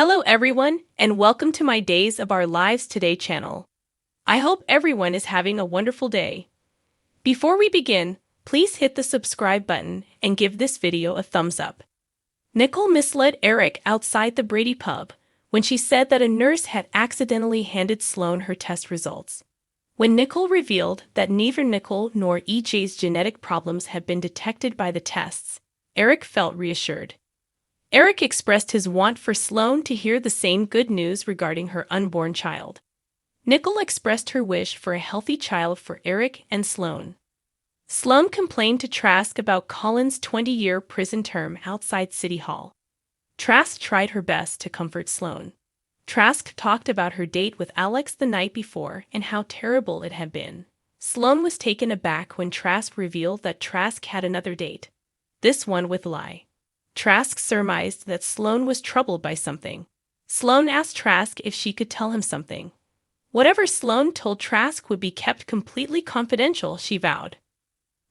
Hello everyone, and welcome to my Days of Our Lives Today channel. I hope everyone is having a wonderful day. Before we begin, please hit the subscribe button and give this video a thumbs up. Nicole misled Eric outside the Brady pub when she said that a nurse had accidentally handed Sloan her test results. When Nicole revealed that neither Nicole nor EJ's genetic problems had been detected by the tests, Eric felt reassured. Eric expressed his want for Sloan to hear the same good news regarding her unborn child. Nicole expressed her wish for a healthy child for Eric and Sloan. Sloan complained to Trask about Colin's 20-year prison term outside City Hall. Trask tried her best to comfort Sloan. Trask talked about her date with Alex the night before and how terrible it had been. Sloan was taken aback when Trask revealed that Trask had another date, this one with Lai. Trask surmised that Sloan was troubled by something. Sloan asked Trask if she could tell him something. Whatever Sloan told Trask would be kept completely confidential, she vowed.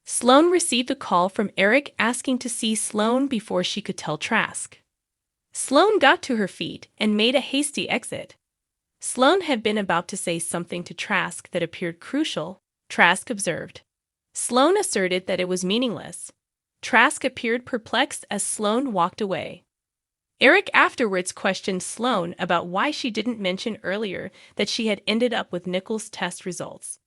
Sloan received a call from Eric asking to see Sloan before she could tell Trask. Sloan got to her feet and made a hasty exit. Sloan had been about to say something to Trask that appeared crucial, Trask observed. Sloan asserted that it was meaningless. Trask appeared perplexed as Sloan walked away. Eric afterwards questioned Sloan about why she didn't mention earlier that she had ended up with Nicole's test results.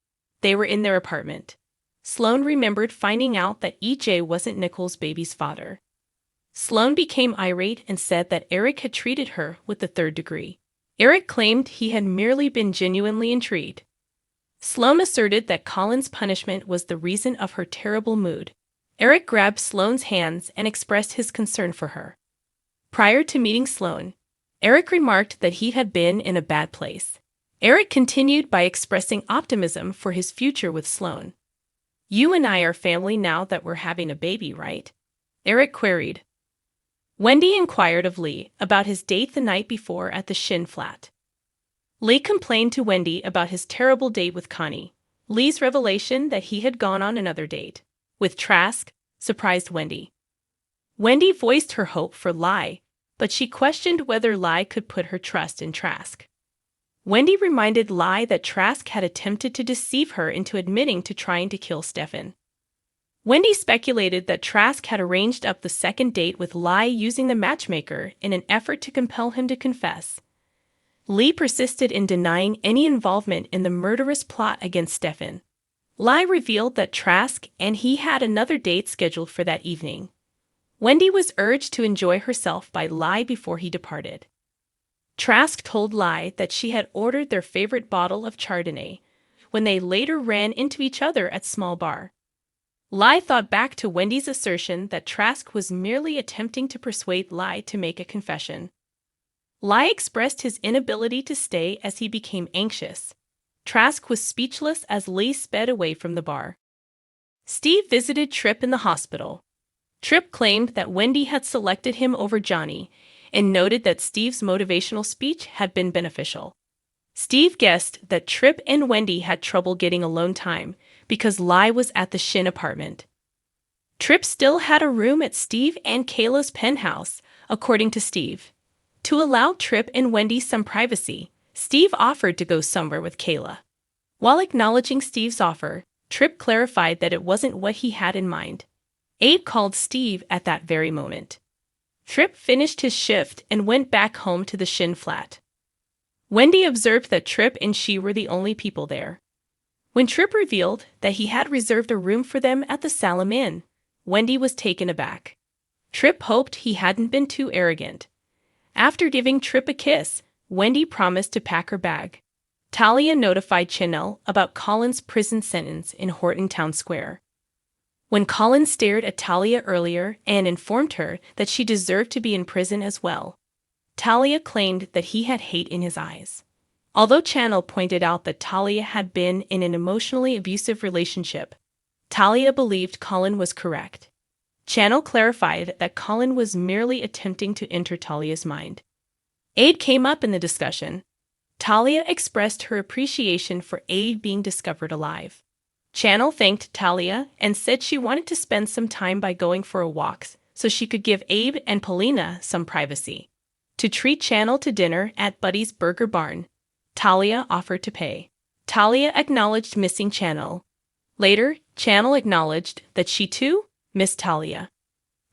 They were in their apartment. Sloan remembered finding out that EJ wasn't Nicole's baby's father. Sloan became irate and said that Eric had treated her with the third degree. Eric claimed he had merely been genuinely intrigued. Sloan asserted that Colin's punishment was the reason of her terrible mood. Eric grabbed Sloan's hands and expressed his concern for her. Prior to meeting Sloan, Eric remarked that he had been in a bad place. Eric continued by expressing optimism for his future with Sloan. "You and I are family now that we're having a baby, right?" Eric queried. Wendy inquired of Lee about his date the night before at the Shin flat. Lee complained to Wendy about his terrible date with Connie. Lee's revelation that he had gone on another date with Trask surprised Wendy. Wendy voiced her hope for Lai, but she questioned whether Lai could put her trust in Trask. Wendy reminded Lai that Trask had attempted to deceive her into admitting to trying to kill Stefan. Wendy speculated that Trask had arranged up the second date with Lai using the matchmaker in an effort to compel him to confess. Lee persisted in denying any involvement in the murderous plot against Stefan. Lai revealed that Trask and he had another date scheduled for that evening. Wendy was urged to enjoy herself by Lai before he departed. Trask told Lai that she had ordered their favorite bottle of Chardonnay when they later ran into each other at small bar. Lai thought back to Wendy's assertion that Trask was merely attempting to persuade Lai to make a confession. Lai expressed his inability to stay as he became anxious. Trask was speechless as Lee sped away from the bar. Steve visited Tripp in the hospital. Tripp claimed that Wendy had selected him over Johnny and noted that Steve's motivational speech had been beneficial. Steve guessed that Tripp and Wendy had trouble getting alone time because Lai was at the Shin apartment. Tripp still had a room at Steve and Kayla's penthouse, according to Steve. To allow Tripp and Wendy some privacy, Steve offered to go somewhere with Kayla. While acknowledging Steve's offer, Tripp clarified that it wasn't what he had in mind. Abe called Steve at that very moment. Tripp finished his shift and went back home to the Shin flat. Wendy observed that Tripp and she were the only people there. When Tripp revealed that he had reserved a room for them at the Salem Inn, Wendy was taken aback. Tripp hoped he hadn't been too arrogant. After giving Tripp a kiss, Wendy promised to pack her bag. Talia notified Chanel about Colin's prison sentence in Horton Town Square. When Colin stared at Talia earlier and informed her that she deserved to be in prison as well, Talia claimed that he had hate in his eyes. Although Chanel pointed out that Talia had been in an emotionally abusive relationship, Talia believed Colin was correct. Chanel clarified that Colin was merely attempting to enter Talia's mind. Abe came up in the discussion. Talia expressed her appreciation for Abe being discovered alive. Chanel thanked Talia and said she wanted to spend some time by going for a walk so she could give Abe and Paulina some privacy. To treat Channel to dinner at Buddy's Burger Barn, Talia offered to pay. Talia acknowledged missing Channel. Later, Channel acknowledged that she too missed Talia.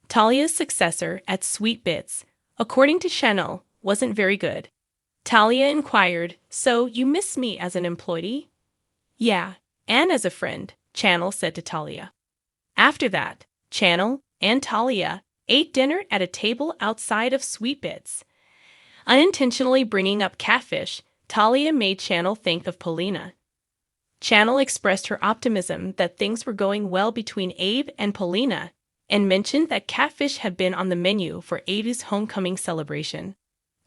Talia's successor at Sweet Bits, according to Channel, wasn't very good. Talia inquired, "So you miss me as an employee?" "Yeah, and as a friend," Channel said to Talia. After that, Channel and Talia ate dinner at a table outside of Sweet Bits. Unintentionally bringing up catfish, Talia made Channel think of Paulina. Channel expressed her optimism that things were going well between Abe and Paulina, and mentioned that catfish had been on the menu for Abe's homecoming celebration.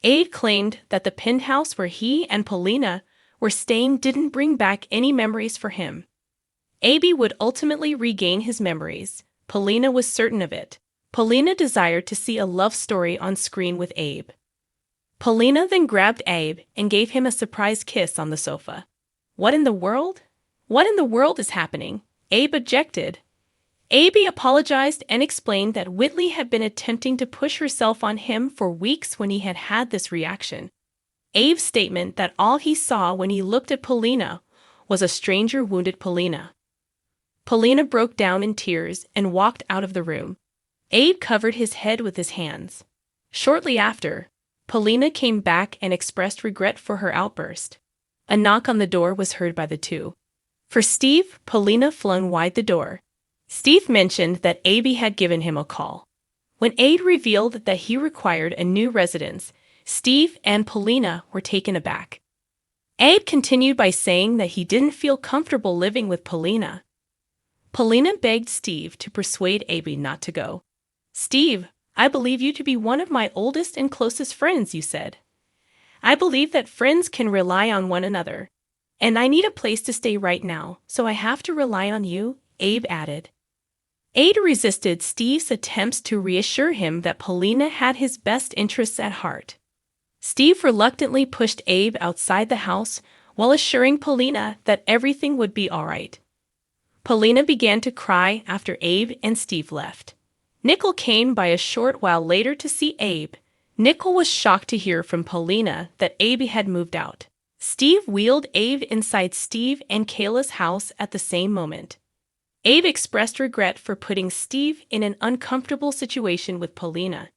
Abe claimed that the penthouse where he and Paulina were staying didn't bring back any memories for him. Abe would ultimately regain his memories. Paulina was certain of it. Paulina desired to see a love story on screen with Abe. Paulina then grabbed Abe and gave him a surprise kiss on the sofa. "What in the world? What in the world is happening?" Abe objected. Abe apologized and explained that Whitley had been attempting to push herself on him for weeks when he had had this reaction. Abe's statement that all he saw when he looked at Paulina was a stranger wounded Paulina. Paulina broke down in tears and walked out of the room. Abe covered his head with his hands. Shortly after, Paulina came back and expressed regret for her outburst. A knock on the door was heard by the two. For Steve, Paulina flung wide the door. Steve mentioned that Abe had given him a call. When Abe revealed that he required a new residence, Steve and Paulina were taken aback. Abe continued by saying that he didn't feel comfortable living with Paulina. Paulina begged Steve to persuade Abe not to go. "Steve, I believe you to be one of my oldest and closest friends," you said. "I believe that friends can rely on one another. And I need a place to stay right now, so I have to rely on you," Abe added. Abe resisted Steve's attempts to reassure him that Paulina had his best interests at heart. Steve reluctantly pushed Abe outside the house while assuring Paulina that everything would be all right. Paulina began to cry after Abe and Steve left. Nickel came by a short while later to see Abe. Nickel was shocked to hear from Paulina that Abe had moved out. Steve wheeled Abe inside Steve and Kayla's house at the same moment. Abe expressed regret for putting Steve in an uncomfortable situation with Paulina.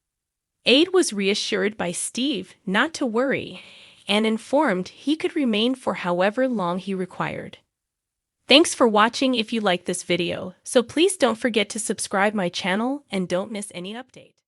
Abe was reassured by Steve not to worry and informed he could remain for however long he required. Thanks for watching. If you liked this video, so please don't forget to subscribe my channel and don't miss any updates.